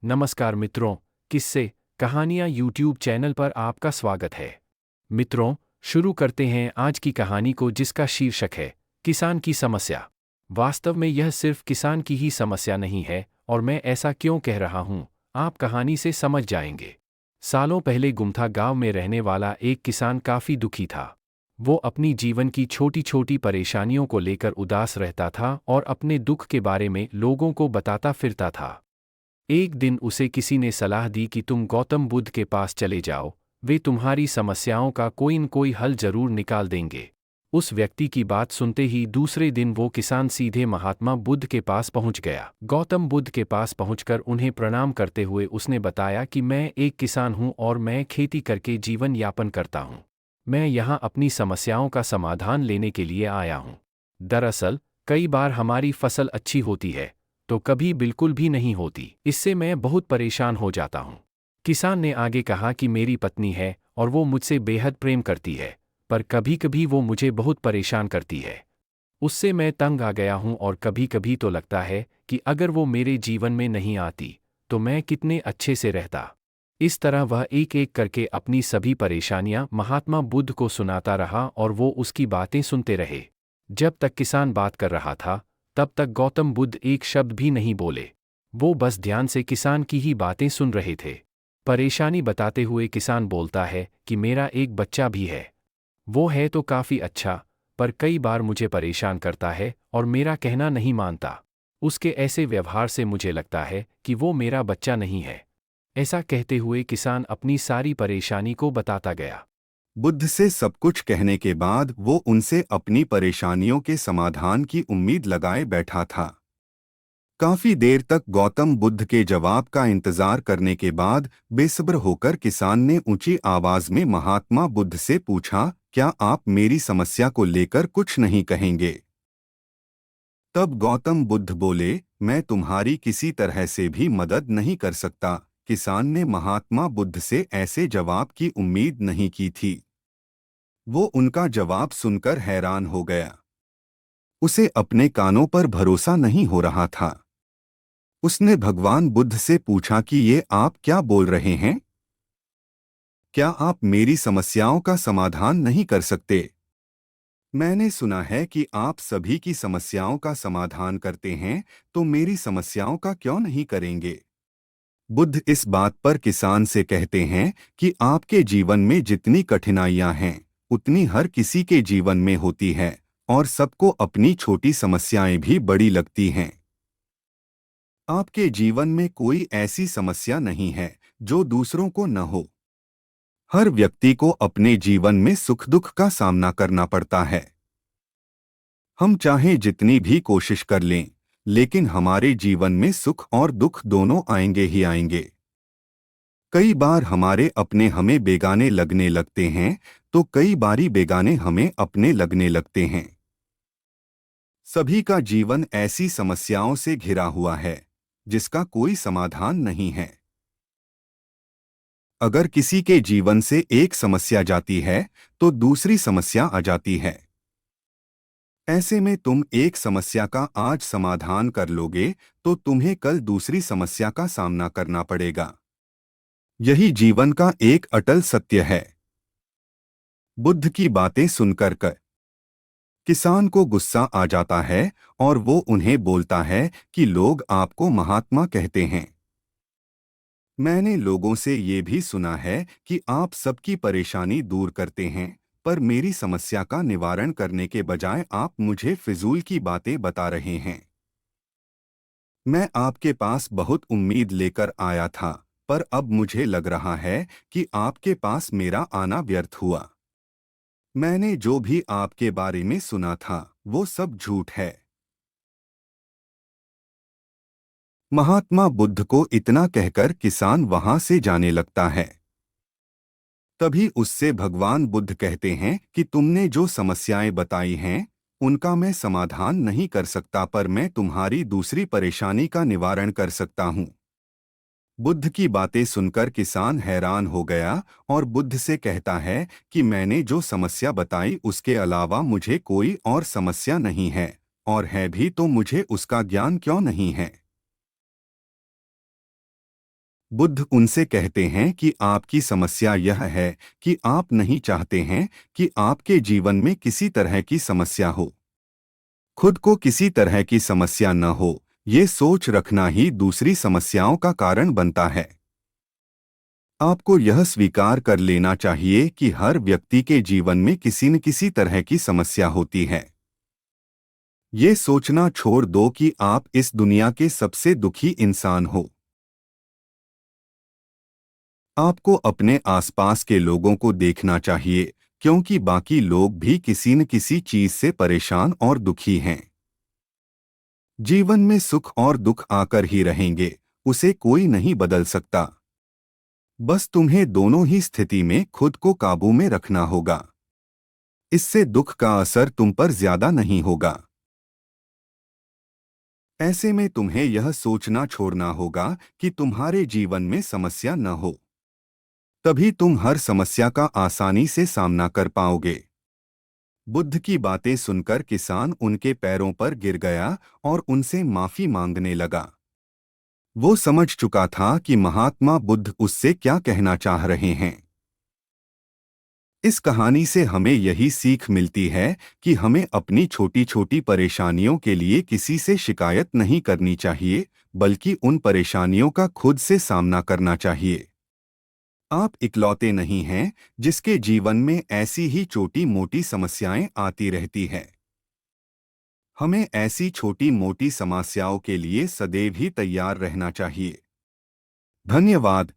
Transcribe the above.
नमस्कार मित्रों, किस्से कहानियाँ यूट्यूब चैनल पर आपका स्वागत है। मित्रों, शुरू करते हैं आज की कहानी को जिसका शीर्षक है किसान की समस्या। वास्तव में यह सिर्फ किसान की ही समस्या नहीं है, और मैं ऐसा क्यों कह रहा हूँ, आप कहानी से समझ जाएंगे। सालों पहले गुमथा गांव में रहने वाला एक किसान काफ़ी दुखी था। वो अपनी जीवन की छोटी छोटी परेशानियों को लेकर उदास रहता था और अपने दुख के बारे में लोगों को बताता फिरता था। एक दिन उसे किसी ने सलाह दी कि तुम गौतम बुद्ध के पास चले जाओ, वे तुम्हारी समस्याओं का कोई न कोई हल जरूर निकाल देंगे। उस व्यक्ति की बात सुनते ही दूसरे दिन वो किसान सीधे महात्मा बुद्ध के पास पहुंच गया। गौतम बुद्ध के पास पहुंचकर उन्हें प्रणाम करते हुए उसने बताया कि मैं एक किसान हूं और मैं खेती करके जीवन यापन करता हूं। मैं यहाँ अपनी समस्याओं का समाधान लेने के लिए आया हूँ। दरअसल, कई बार हमारी फसल अच्छी होती है, तो कभी बिल्कुल भी नहीं होती। इससे मैं बहुत परेशान हो जाता हूँ। किसान ने आगे कहा कि मेरी पत्नी है और वो मुझसे बेहद प्रेम करती है, पर कभी कभी वो मुझे बहुत परेशान करती है। उससे मैं तंग आ गया हूँ और कभी कभी तो लगता है कि अगर वो मेरे जीवन में नहीं आती, तो मैं कितने अच्छे से रहता। इस तरह वह एक एक करके अपनी सभी परेशानियां महात्मा बुद्ध को सुनाता रहा और वो उसकी बातें सुनते रहे। जब तक किसान बात कर रहा था, तब तक गौतम बुद्ध एक शब्द भी नहीं बोले। वो बस ध्यान से किसान की ही बातें सुन रहे थे। परेशानी बताते हुए किसान बोलता है कि मेरा एक बच्चा भी है। वो है तो काफ़ी अच्छा, पर कई बार मुझे परेशान करता है और मेरा कहना नहीं मानता। उसके ऐसे व्यवहार से मुझे लगता है कि वो मेरा बच्चा नहीं है। ऐसा कहते हुए किसान अपनी सारी परेशानी को बताता गया। बुद्ध से सब कुछ कहने के बाद वो उनसे अपनी परेशानियों के समाधान की उम्मीद लगाए बैठा था। काफी देर तक गौतम बुद्ध के जवाब का इंतजार करने के बाद बेसब्र होकर किसान ने ऊंची आवाज में महात्मा बुद्ध से पूछा, क्या आप मेरी समस्या को लेकर कुछ नहीं कहेंगे? तब गौतम बुद्ध बोले, मैं तुम्हारी किसी तरह से भी मदद नहीं कर सकता। किसान ने महात्मा बुद्ध से ऐसे जवाब की उम्मीद नहीं की थी। वो उनका जवाब सुनकर हैरान हो गया। उसे अपने कानों पर भरोसा नहीं हो रहा था। उसने भगवान बुद्ध से पूछा कि ये आप क्या बोल रहे हैं? क्या आप मेरी समस्याओं का समाधान नहीं कर सकते? मैंने सुना है कि आप सभी की समस्याओं का समाधान करते हैं, तो मेरी समस्याओं का क्यों नहीं करेंगे? बुद्ध इस बात पर किसान से कहते हैं कि आपके जीवन में जितनी कठिनाइयां हैं, उतनी हर किसी के जीवन में होती है, और सबको अपनी छोटी समस्याएं भी बड़ी लगती हैं। आपके जीवन में कोई ऐसी समस्या नहीं है जो दूसरों को न हो। हर व्यक्ति को अपने जीवन में सुख दुख का सामना करना पड़ता है। हम चाहे जितनी भी कोशिश कर लें, लेकिन हमारे जीवन में सुख और दुख दोनों आएंगे ही आएंगे। कई बार हमारे अपने हमें बेगाने लगने लगते हैं, तो कई बारी बेगाने हमें अपने लगने लगते हैं। सभी का जीवन ऐसी समस्याओं से घिरा हुआ है जिसका कोई समाधान नहीं है। अगर किसी के जीवन से एक समस्या जाती है, तो दूसरी समस्या आ जाती है। ऐसे में तुम एक समस्या का आज समाधान कर लोगे, तो तुम्हें कल दूसरी समस्या का सामना करना पड़ेगा। यही जीवन का एक अटल सत्य है। बुद्ध की बातें सुनकर किसान को गुस्सा आ जाता है और वो उन्हें बोलता है कि लोग आपको महात्मा कहते हैं। मैंने लोगों से ये भी सुना है कि आप सबकी परेशानी दूर करते हैं, पर मेरी समस्या का निवारण करने के बजाय आप मुझे फिजूल की बातें बता रहे हैं। मैं आपके पास बहुत उम्मीद लेकर आया था, पर अब मुझे लग रहा है कि आपके पास मेरा आना व्यर्थ हुआ। मैंने जो भी आपके बारे में सुना था, वो सब झूठ है। महात्मा बुद्ध को इतना कहकर किसान वहां से जाने लगता है। तभी उससे भगवान बुद्ध कहते हैं कि तुमने जो समस्याएं बताई हैं, उनका मैं समाधान नहीं कर सकता, पर मैं तुम्हारी दूसरी परेशानी का निवारण कर सकता हूँ। बुद्ध की बातें सुनकर किसान हैरान हो गया और बुद्ध से कहता है कि मैंने जो समस्या बताई उसके अलावा मुझे कोई और समस्या नहीं है, और है भी तो मुझे उसका ज्ञान क्यों नहीं है। बुद्ध उनसे कहते हैं कि आपकी समस्या यह है कि आप नहीं चाहते हैं कि आपके जीवन में किसी तरह की समस्या हो। खुद को किसी तरह की समस्या न हो, ये सोच रखना ही दूसरी समस्याओं का कारण बनता है। आपको यह स्वीकार कर लेना चाहिए कि हर व्यक्ति के जीवन में किसी न किसी तरह की समस्या होती है। ये सोचना छोड़ दो कि आप इस दुनिया के सबसे दुखी इंसान हो। आपको अपने आसपास के लोगों को देखना चाहिए, क्योंकि बाकी लोग भी किसी न किसी चीज से परेशान और दुखी हैं। जीवन में सुख और दुख आकर ही रहेंगे, उसे कोई नहीं बदल सकता। बस तुम्हें दोनों ही स्थिति में खुद को काबू में रखना होगा। इससे दुख का असर तुम पर ज्यादा नहीं होगा। ऐसे में तुम्हें यह सोचना छोड़ना होगा कि तुम्हारे जीवन में समस्या न हो। तभी तुम हर समस्या का आसानी से सामना कर पाओगे। बुद्ध की बातें सुनकर किसान उनके पैरों पर गिर गया और उनसे माफी मांगने लगा। वो समझ चुका था कि महात्मा बुद्ध उससे क्या कहना चाह रहे हैं। इस कहानी से हमें यही सीख मिलती है कि हमें अपनी छोटी छोटी परेशानियों के लिए किसी से शिकायत नहीं करनी चाहिए, बल्कि उन परेशानियों का खुद से सामना करना चाहिए। आप इकलौते नहीं हैं जिसके जीवन में ऐसी ही छोटी मोटी समस्याएं आती रहती हैं। हमें ऐसी छोटी मोटी समस्याओं के लिए सदैव ही तैयार रहना चाहिए। धन्यवाद।